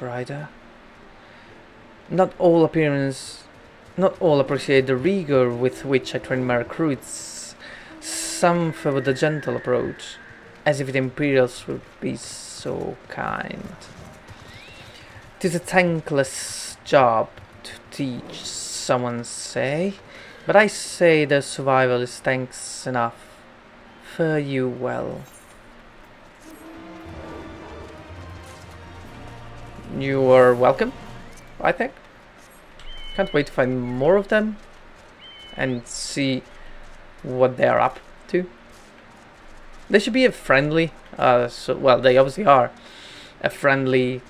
brighter. Not all appreciate the rigor with which I train my recruits. Some favor the gentle approach, as if the Imperials would be so kind. 'Tis a thankless job to teach, someone say, but I say their survival is thanks enough. Fare you well. You are welcome, I think. Can't wait to find more of them and see what they're up to. They should be a friendly, well, they obviously are a friendly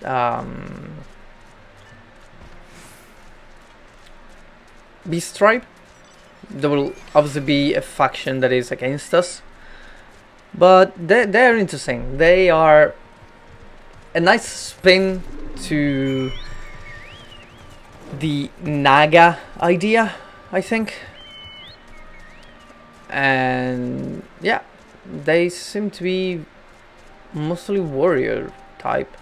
beast tribe. There will obviously be a faction that is against us, but they're interesting. They are a nice spin to the Naga idea, I think. And yeah, they seem to be mostly warrior type.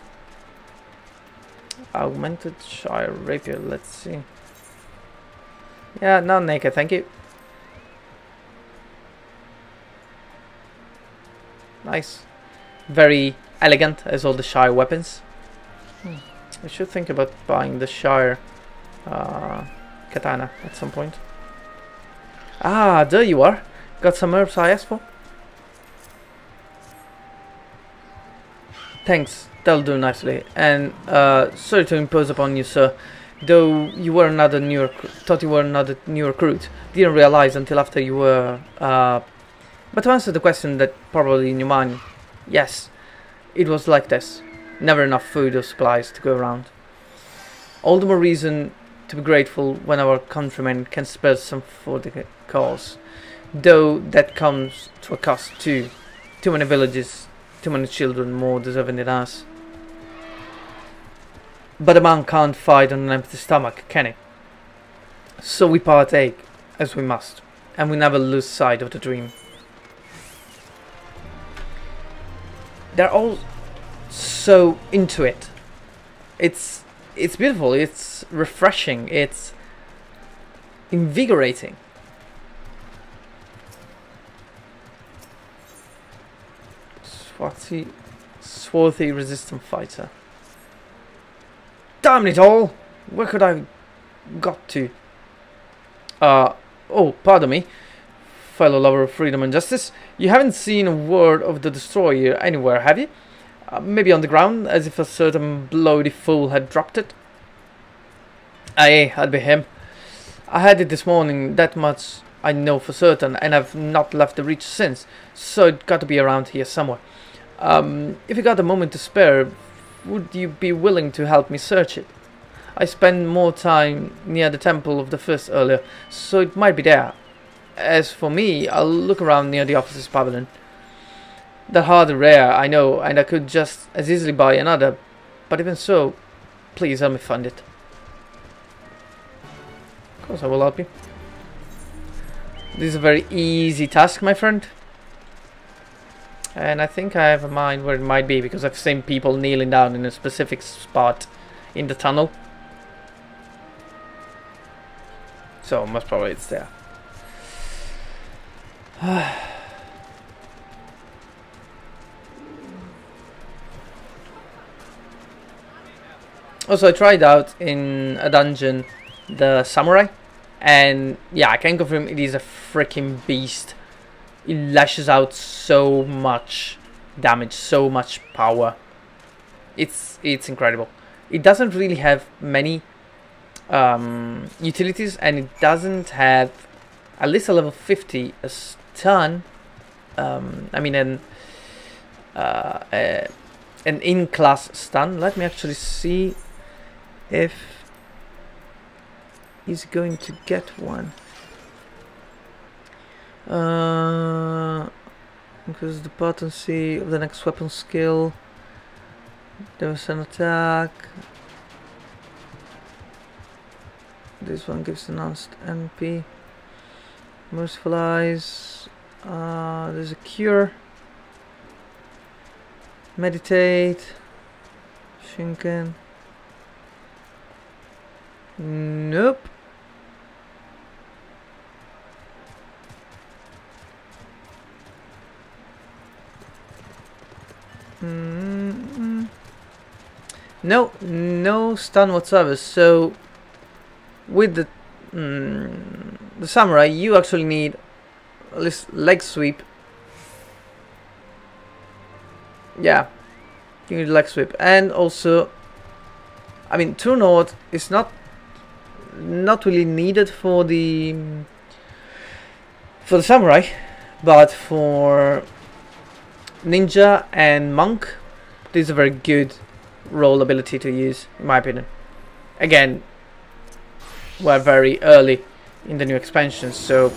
Augmented Shire Rapier, let's see. Yeah, not naked, thank you. Nice. Very elegant as all the Shire weapons. I should think about buying the Shire katana at some point. Ah, there you are. Got some herbs I asked for. Thanks, that'll do nicely. And sorry to impose upon you, sir. Though you were another new thought you were another new recruit. Didn't realize until after you were. But to answer the question that probably in your mind, yes, it was like this. Never enough food or supplies to go around. All the more reason to be grateful when our countrymen can spare some for the cause. Though that comes to a cost too. Too many villages, too many children more deserving than us. But a man can't fight on an empty stomach, can he? So we partake, as we must, and we never lose sight of the dream. They're all so into it. It's beautiful, it's refreshing, it's invigorating. Swarthy resistant fighter. Damn it all! Where could I got to? Oh, pardon me, fellow lover of freedom and justice. You haven't seen a word of the destroyer anywhere, have you? Maybe on the ground, as if a certain bloody fool had dropped it. Aye, I'd be him. I had it this morning, that much I know for certain, and I've not left the reach since, so it got to be around here somewhere. If you got a moment to spare, would you be willing to help me search it? I spent more time near the Temple of the Fist earlier, so it might be there. As for me, I'll look around near the officer's pavilion. They're hardly rare, I know, and I could just as easily buy another, but even so, please help me find it. Of course I will help you. This is a very easy task, my friend. And I think I have a mind where it might be, because I've seen people kneeling down in a specific spot in the tunnel. So most probably it's there. Also, I tried out in a dungeon the samurai, and yeah, I can confirm it is a freaking beast. It lashes out so much damage, so much power. It's incredible. It doesn't really have many utilities, and it doesn't have, at least a level 50, a stun. I mean an in-class stun. Let me actually see if he's going to get one. Because the potency of the next weapon skill. There was an attack. This one gives enhanced NP. Merciful Eyes. There's a cure. Meditate. Shinken. Nope. No, no stun whatsoever. So with the samurai, you actually need this leg sweep. Yeah, you need leg sweep, and also, I mean, true north is not really needed for the samurai, but for ninja and monk, this is a very good role ability to use, in my opinion. Again, we're very early in the new expansion, so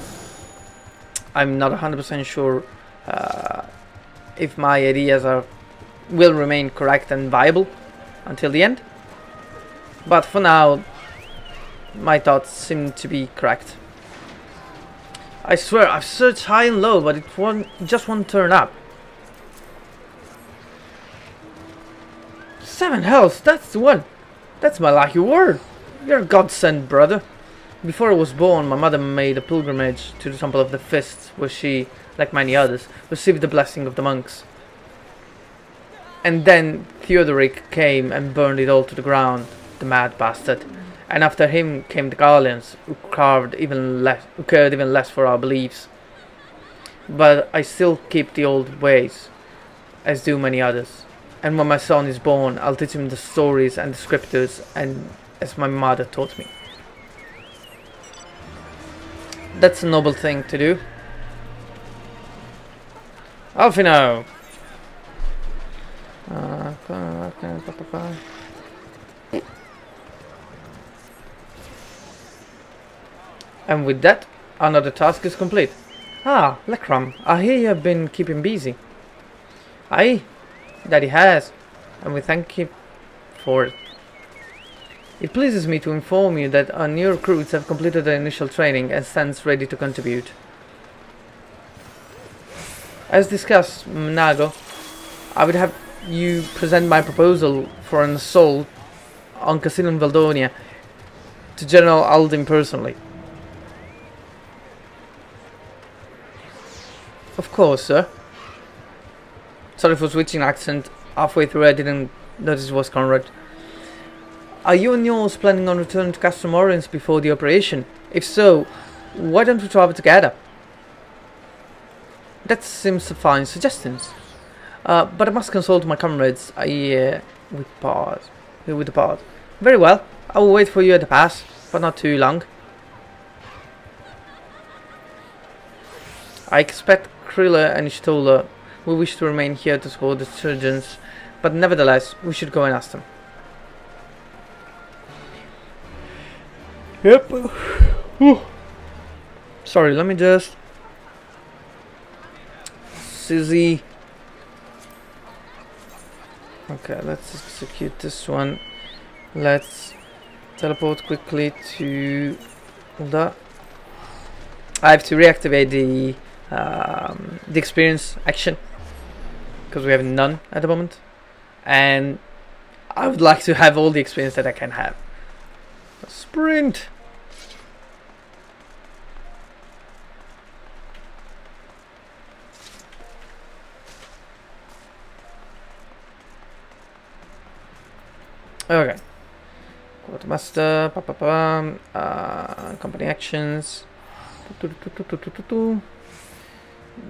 I'm not 100% sure if my ideas will remain correct and viable until the end. But for now, my thoughts seem to be correct. I swear, I've searched high and low, but it just won't turn up. 7 health, that's the one. That's my lucky word. You're a godsend, brother. Before I was born, my mother made a pilgrimage to the Temple of the Fists, where she, like many others, received the blessing of the monks. And then Theodoric came and burned it all to the ground, the mad bastard. And after him came the Garleans, who cared even less for our beliefs. But I still keep the old ways, as do many others. And when my son is born, I'll teach him the stories and the scriptures, and as my mother taught me. That's a noble thing to do. Alfino! And with that, another task is complete. Ah, LeK, I hear you have been keeping busy. Aye, that he has, and we thank him for it. It pleases me to inform you that our new recruits have completed their initial training and stands ready to contribute. As discussed, Nago, I would have you present my proposal for an assault on Casino Valdonia to General Aldin personally. Of course, sir. Sorry for switching accent. Halfway through I didn't notice it was Conrad. Are you and yours planning on returning to Castle Morens before the operation? If so, why don't we travel together? That seems a fine suggestion. But I must consult my comrades. We depart. Very well. I will wait for you at the pass, but not too long. I expect Krilla and Ishtola will wish to remain here to support the surgeons, but nevertheless, we should go and ask them. Yep. Sorry, let me just... Susie. Okay, let's execute this one. Let's teleport quickly to... Hold up. I have to reactivate the experience action, because we have none at the moment, and I would like to have all the experience that I can have. Sprint. Okay. Quartermaster. Company actions.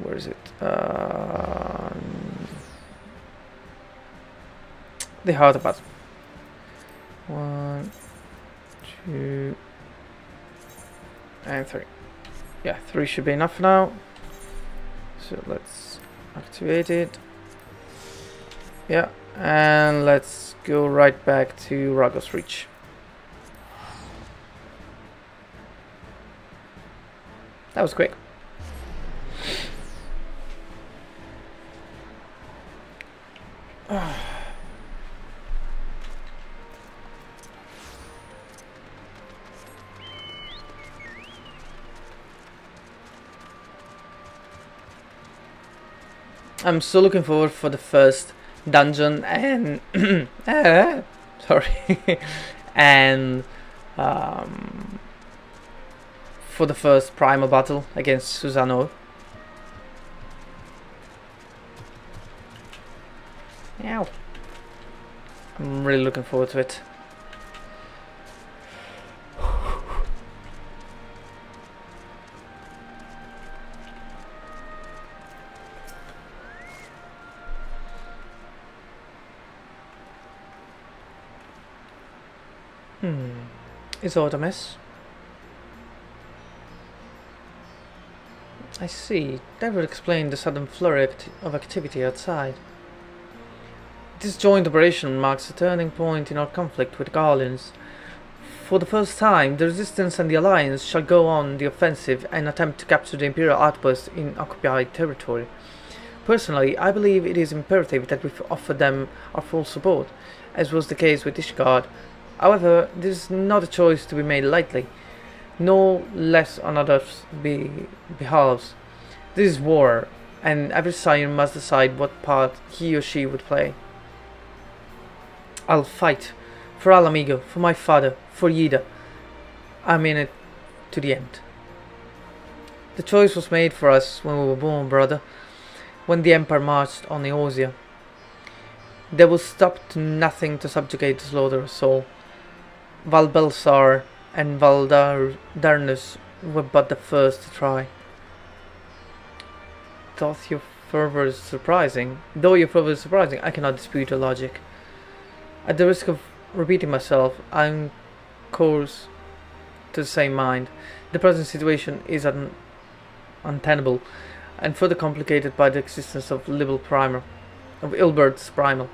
Where is it? The heart of battle. 1, 2, and 3. Yeah, 3 should be enough now. So let's activate it. Yeah, and let's go right back to Ragos Reach. That was quick. I'm so looking forward for the first dungeon and sorry, and um, for the first primal battle against Susano. Ow. I'm really looking forward to it. Is Artemis? I see. That would explain the sudden flurry of activity outside. This joint operation marks a turning point in our conflict with Guardians. For the first time, the Resistance and the Alliance shall go on the offensive and attempt to capture the Imperial outpost in occupied territory. Personally, I believe it is imperative that we offer them our full support, as was the case with Ishgard. However, this is not a choice to be made lightly, no less on others' behalves. This is war, and every scion must decide what part he or she would play. I'll fight, for Al Amigo, for my father, for Yida. I'm in it to the end. The choice was made for us when we were born, brother, when the Empire marched on Eorzea. They will stop to nothing to subjugate the slaughter of soul. Val Belsar and Valdarnus were but the first to try. Though your fervor is surprising, I cannot dispute your logic. At the risk of repeating myself, I am course to the same mind. The present situation is untenable, and further complicated by the existence of Ilbert's Primal.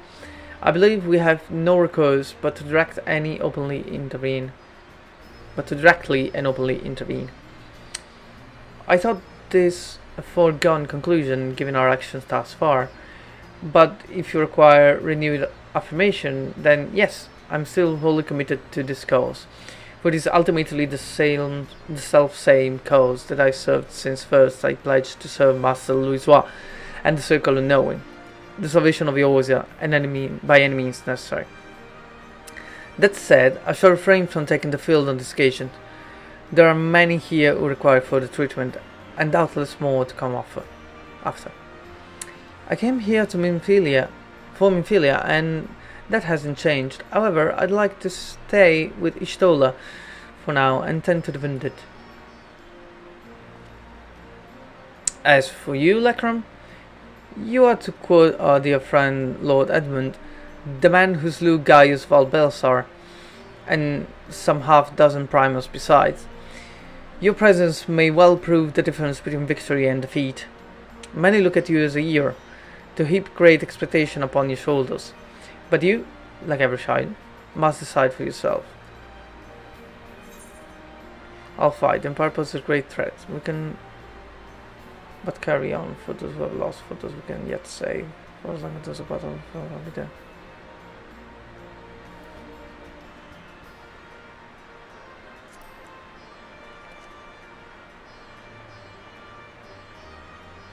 I believe we have no recourse but to directly and openly intervene. I thought this a foregone conclusion given our actions thus far, but if you require renewed affirmation, then yes, I'm still wholly committed to this cause, for it is ultimately the self-same cause that I served since first I pledged to serve Master Louisoix and the Circle of Knowing, the salvation of Eorzea, and by any means necessary. That said, I shall refrain from taking the field on this occasion. There are many here who require further treatment, and doubtless more to come after. I came here to for Minfilia, and that hasn't changed. However, I'd like to stay with Ishtola for now and tend to the wounded. As for you, LeK, you are, to quote our dear friend Lord Edmund, the man who slew Gaius Valbelsar, and some half-dozen primals besides. Your presence may well prove the difference between victory and defeat. Many look at you as a hero, to heap great expectation upon your shoulders, but you, like every child, must decide for yourself. I'll fight, and purpose is a great threat. We can but carry on, for those who have lost, for those we can yet save, for as long as there's a battle, for I'll be there.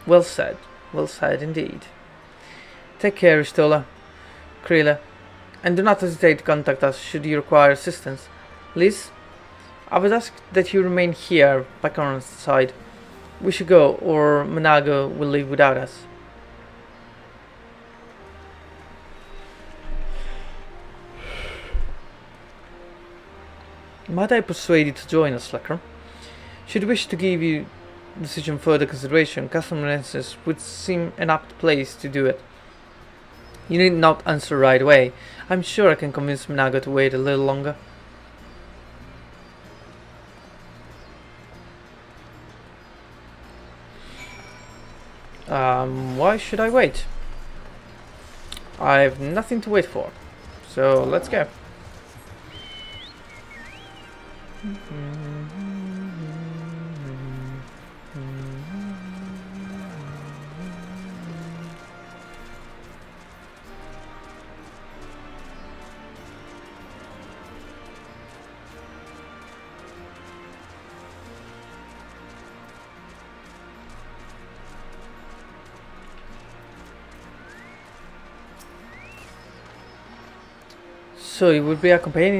Well said indeed. Take care, Ishtola, Krila, and do not hesitate to contact us should you require assistance. Liz, I would ask that you remain here by Conrad's side. We should go, or Manago will leave without us. Might I persuade you to join us, LeK? Should you wish to give your decision further consideration, Castle Menensis would seem an apt place to do it. You need not answer right away. I'm sure I can convince Manago to wait a little longer. Why should I wait? I have nothing to wait for. So let's go. So you would be accompanying